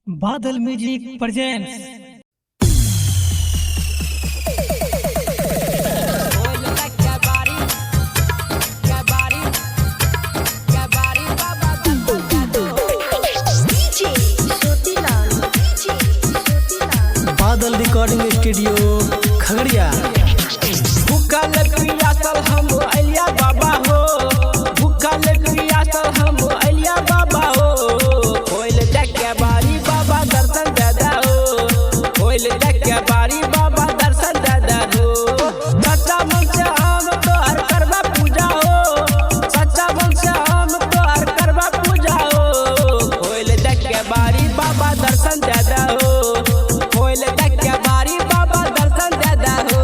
बादल music presents. बादल recording studio Khagaria. भूखल पियासल हम अलिया बाबा हो, भूखल पियासल हम अलिया बाबा हो। होइल देखे बारी बाबा दर्शन दादा हो, होइल देखे बारी बाबा दर्शन दादा हो। सच्चा मन से हम तोहर करबा पूजा हो, सच्चा मन से हम तोहर करबा पूजा हो। होइल देखे बारी बाबा दर्शन दादा हो, होइल देखे बारी बाबा दर्शन दादा हो।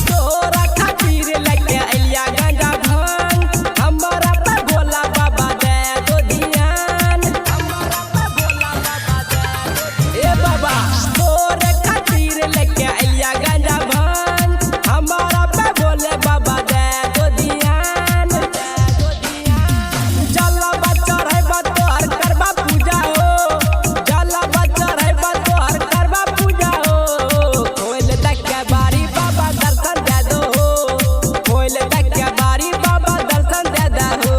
तोरा खातिर लेके अलिया गंगा भांग, हमरा पे भोला बाबा दे दो ध्यान, हमरा पे भोला बाबा दे दो ध्यान। ए बाबा तोरे खातिर लेके अलिया गंगा भांग, हमरा पे भोले बाबा दे दो ध्यान, दे दो ध्यान। जलवा चढ़ैबा तोहर करबा पूजा हो, जलवा चढ़ैबा तोहर करबा पूजा हो। होइल देखे बारी बाबा दर्शन दे दो हो, होइल देखे बारी बाबा दर्शन दे दो हो। होइल देखे बारी बाबा दर्शन दे दो हो।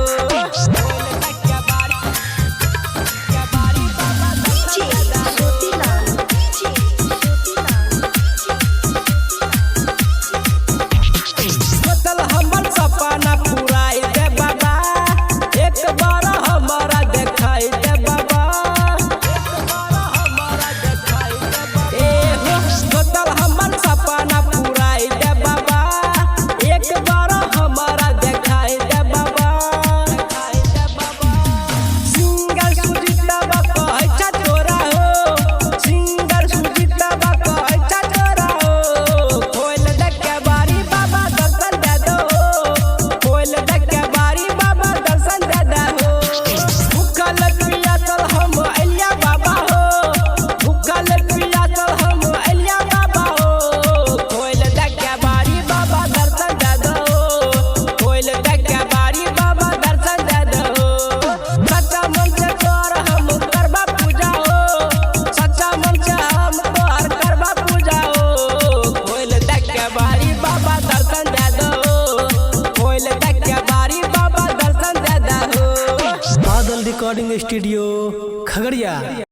मतलब हमर सपना पुराई दे बाबा, एक बार हमरा देखाई दे बाबा, एक बार हमरा देखाई दे बाबा। ए हो मतलब हमर सपना पुराई दे बाबा, एक बार हमरा देखाई दे बाबा, देखाई दे बाबा। सिंगर सुजीतवा कहै छ तोरा हो, सिंगर सुजीतवा कहै छ तोरा हो। होइल देखे बारी बाबा दर्शन दे दो हो, होइल देखे बारी बाबा दर्शन दे दो हो। भूखल पियासल हम अलिया बाबा हो, भूखल पियासल हम अलिया बाबा हो। होइल देखे बारी बाबा दर्शन दे दो हो, होइल देखे बारी बाबा दर्शन दे दो हो। सच्चा मन से तोहर हम करबा पूजा हो, सच्चा मन से हम तोहर करबा पूजा हो। होइल देखे बारी बाबा दर्शन दे दो हो, होइल देखे बारी बाबा दर्शन दे दो हो। बादल रिकॉर्डिंग स्टूडियो खगड़िया।